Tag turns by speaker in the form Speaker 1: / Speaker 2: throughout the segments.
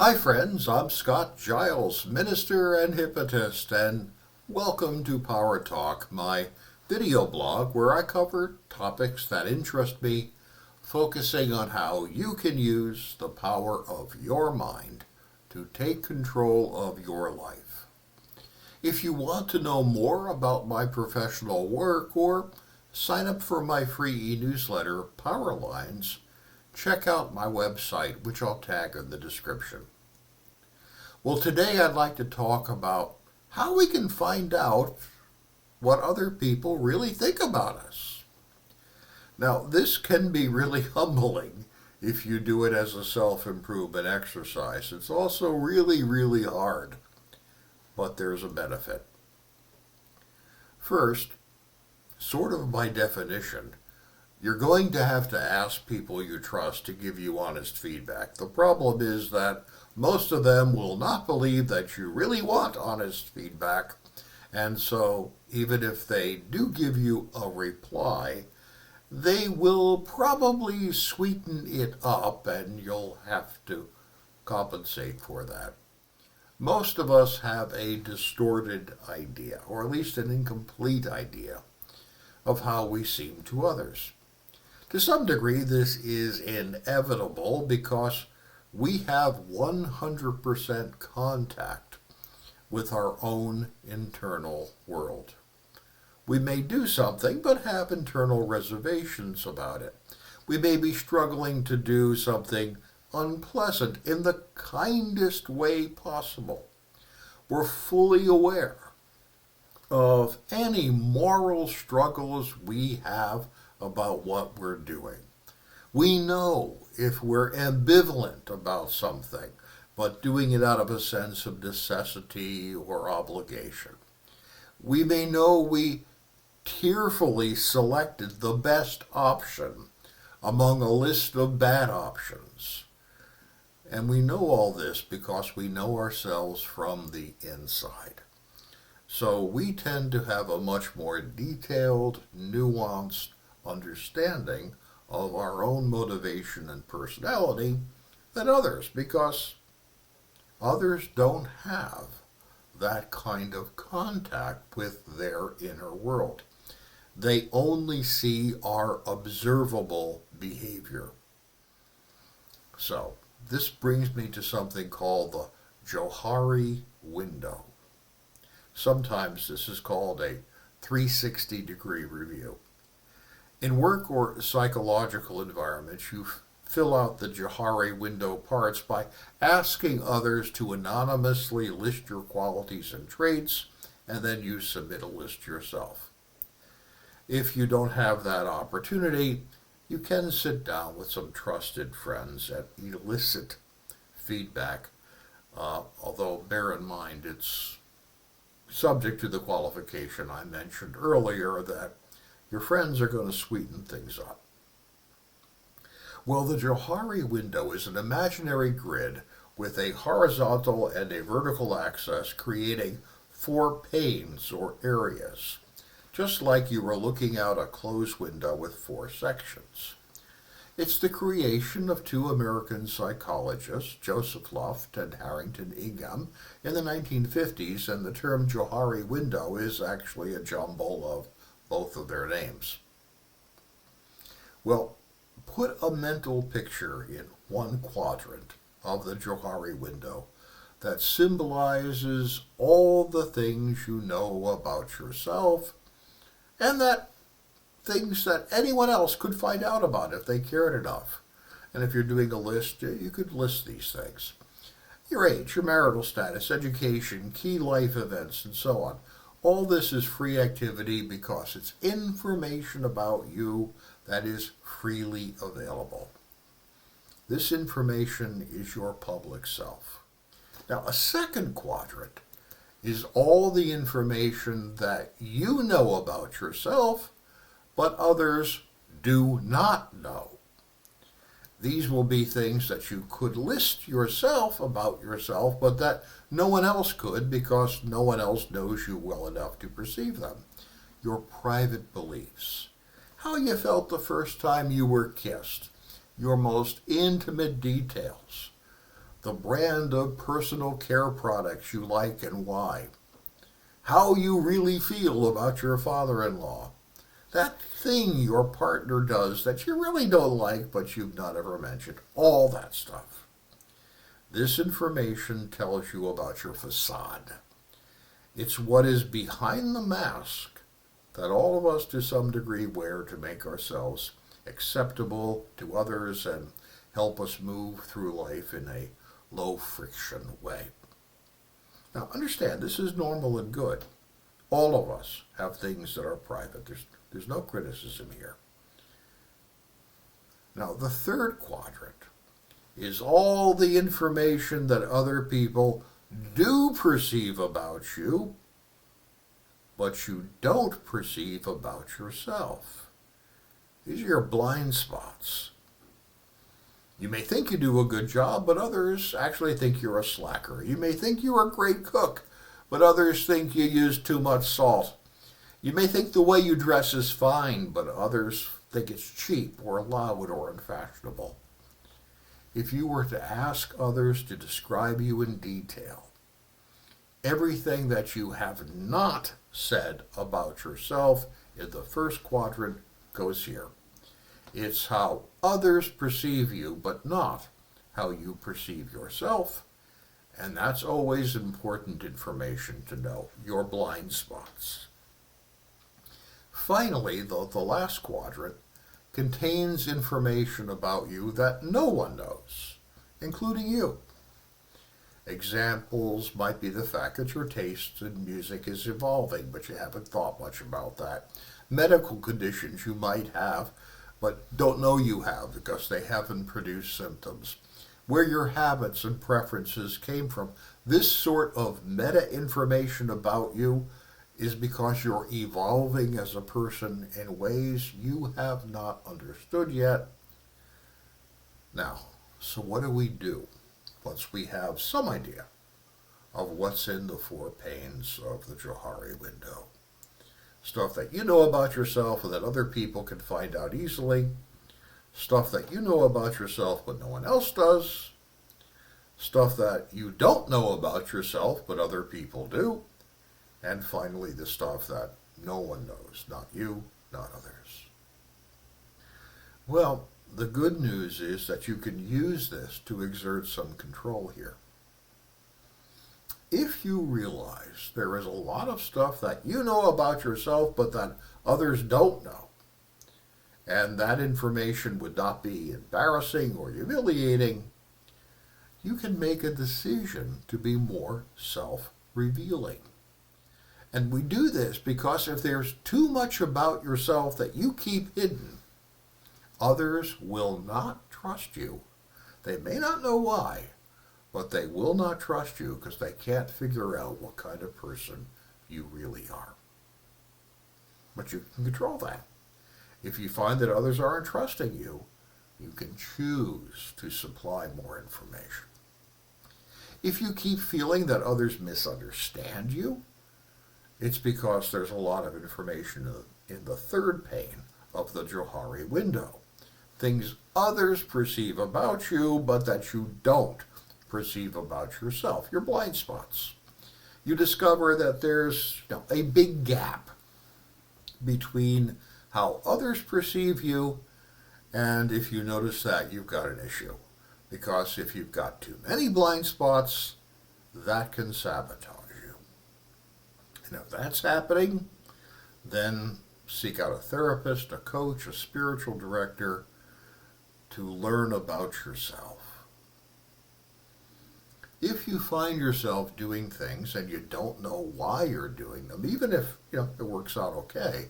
Speaker 1: Hi friends, I'm Scott Giles, minister and hypnotist, and welcome to Power Talk, my video blog where I cover topics that interest me, focusing on how you can use the power of your mind to take control of your life. If you want to know more about my professional work or sign up for my free e-newsletter, Power Lines, check out my website, which I'll tag in the description. Well, today I'd like to talk about how we can find out what other people really think about us. Now, this can be really humbling if you do it as a self-improvement exercise. It's also really hard, but there's a benefit. First, sort of by definition, you're going to have to ask people you trust to give you honest feedback. The problem is that most of them will not believe that you really want honest feedback, and so even if they do give you a reply, they will probably sweeten it up and you'll have to compensate for that. Most of us have a distorted idea, or at least an incomplete idea, of how we seem to others. To some degree, this is inevitable because we have 100% contact with our own internal world. We may do something, but have internal reservations about it. We may be struggling to do something unpleasant in the kindest way possible. We're fully aware of any moral struggles we have about what we're doing. We know if we're ambivalent about something, but doing it out of a sense of necessity or obligation. We may know we tearfully selected the best option among a list of bad options. And we know all this because we know ourselves from the inside. So we tend to have a much more detailed, nuanced understanding of our own motivation and personality than others, because others don't have that kind of contact with their inner world. They only see our observable behavior. So this brings me to something called the Johari Window. Sometimes this is called a 360-degree review. In work or psychological environments, you fill out the Johari Window parts by asking others to anonymously list your qualities and traits, and then you submit a list yourself. If you don't have that opportunity, you can sit down with some trusted friends and elicit feedback, although bear in mind it's subject to the qualification I mentioned earlier that your friends are going to sweeten things up. Well, the Johari Window is an imaginary grid with a horizontal and a vertical axis creating 4 panes or areas, just like you were looking out a closed window with 4 sections. It's the creation of 2 American psychologists, Joseph Luft and Harrington Ingham, in the 1950s, and the term Johari Window is actually a jumble of both of their names. Well, put a mental picture in one quadrant of the Johari Window that symbolizes all the things you know about yourself and that things that anyone else could find out about if they cared enough. And if you're doing a list, you could list these things. Your age, your marital status, education, key life events, and so on. All this is free activity because it's information about you that is freely available. This information is your public self. Now, a second quadrant is all the information that you know about yourself, but others do not know. These will be things that you could list yourself about yourself, but that no one else could because no one else knows you well enough to perceive them. Your private beliefs, how you felt the first time you were kissed, your most intimate details, the brand of personal care products you like and why, how you really feel about your father-in-law, that thing your partner does that you really don't like but you've not ever mentioned, all that stuff. This information tells you about your facade. It's what is behind the mask that all of us to some degree wear to make ourselves acceptable to others and help us move through life in a low friction way. Now understand, this is normal and good. All of us have things that are private. There's no criticism here. Now the third quadrant is all the information that other people do perceive about you, but you don't perceive about yourself. These are your blind spots. You may think you do a good job, but others actually think you're a slacker. You may think you're a great cook, but others think you use too much salt. You may think the way you dress is fine, but others think it's cheap or loud or unfashionable. If you were to ask others to describe you in detail, everything that you have not said about yourself in the first quadrant goes here. It's how others perceive you, but not how you perceive yourself. And that's always important information to know, your blind spots. Finally, the last quadrant contains information about you that no one knows, including you. Examples might be the fact that your taste in music is evolving, but you haven't thought much about that. Medical conditions you might have, but don't know you have because they haven't produced symptoms. Where your habits and preferences came from. This sort of meta-information about you is because you're evolving as a person in ways you have not understood yet. Now, so what do we do once we have some idea of what's in the 4 panes of the Johari window? Stuff that you know about yourself and that other people can find out easily. Stuff that you know about yourself but no one else does. Stuff that you don't know about yourself but other people do. And finally, the stuff that no one knows, not you, not others. Well, the good news is that you can use this to exert some control here. If you realize there is a lot of stuff that you know about yourself but that others don't know, and that information would not be embarrassing or humiliating, you can make a decision to be more self-revealing. And we do this because if there's too much about yourself that you keep hidden, others will not trust you. They may not know why, but they will not trust you because they can't figure out what kind of person you really are. But you can control that. If you find that others aren't trusting you, you can choose to supply more information. If you keep feeling that others misunderstand you, it's because there's a lot of information in the 3rd pane of the Johari window. Things others perceive about you, but that you don't perceive about yourself, your blind spots. You discover that there's a big gap between how others perceive you, and if you notice that, you've got an issue. Because if you've got too many blind spots, that can sabotage you. And if that's happening, then seek out a therapist, a coach, a spiritual director to learn about yourself. If you find yourself doing things and you don't know why you're doing them, even if it works out okay,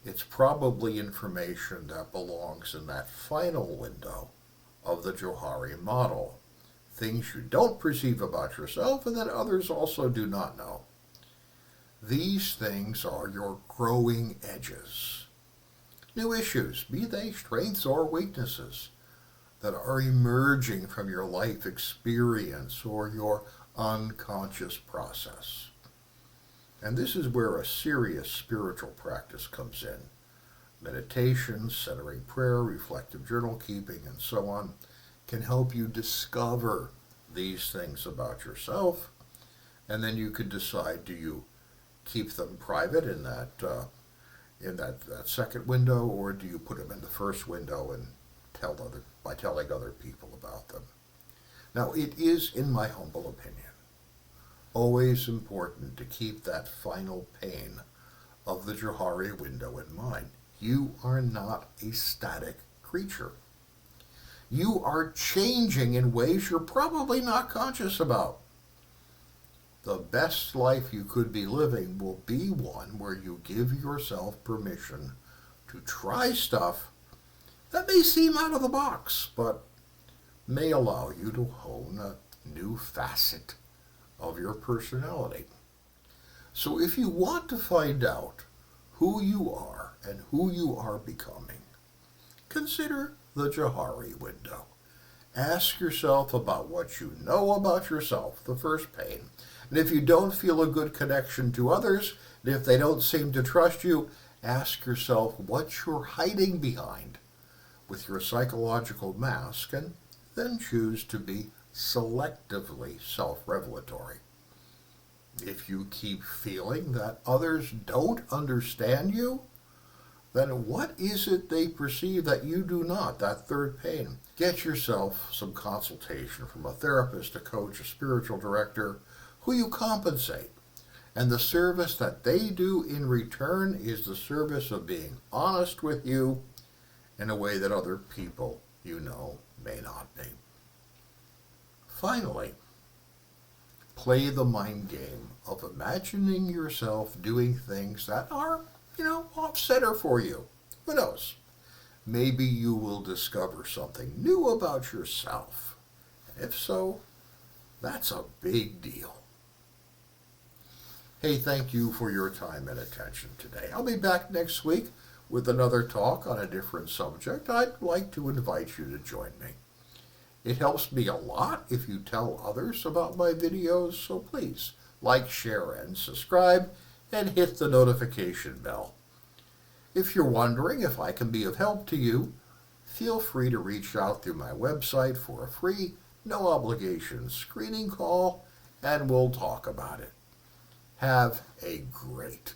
Speaker 1: it's probably information that belongs in that final window of the Johari model. Things you don't perceive about yourself and that others also do not know. These things are your growing edges. New issues, be they strengths or weaknesses, that are emerging from your life experience or your unconscious process. And this is where a serious spiritual practice comes in. Meditation, centering prayer, reflective journal keeping, and so on can help you discover these things about yourself, and then you could decide, do you keep them private in that second window, or do you put them in the first window and by telling other people about them? Now, it is, in my humble opinion, always important to keep that final pane of the Johari window in mind. You are not a static creature. You are changing in ways you're probably not conscious about. The best life you could be living will be one where you give yourself permission to try stuff that may seem out of the box, but may allow you to hone a new facet of your personality. So if you want to find out who you are and who you are becoming, consider the Johari window. Ask yourself about what you know about yourself, the first pane. And if you don't feel a good connection to others, and if they don't seem to trust you, ask yourself what you're hiding behind with your psychological mask, and then choose to be selectively self-revelatory. If you keep feeling that others don't understand you, then what is it they perceive that you do not, that third pane? Get yourself some consultation from a therapist, a coach, a spiritual director, who you compensate. And the service that they do in return is the service of being honest with you in a way that other people you know may not be. Finally, play the mind game of imagining yourself doing things that are, off-center for you. Who knows? Maybe you will discover something new about yourself. And if so, that's a big deal. Hey, thank you for your time and attention today. I'll be back next week with another talk on a different subject. I'd like to invite you to join me. It helps me a lot if you tell others about my videos, so please like, share, and subscribe, and hit the notification bell. If you're wondering if I can be of help to you, feel free to reach out through my website for a free, no-obligation screening call, and we'll talk about it. Have a great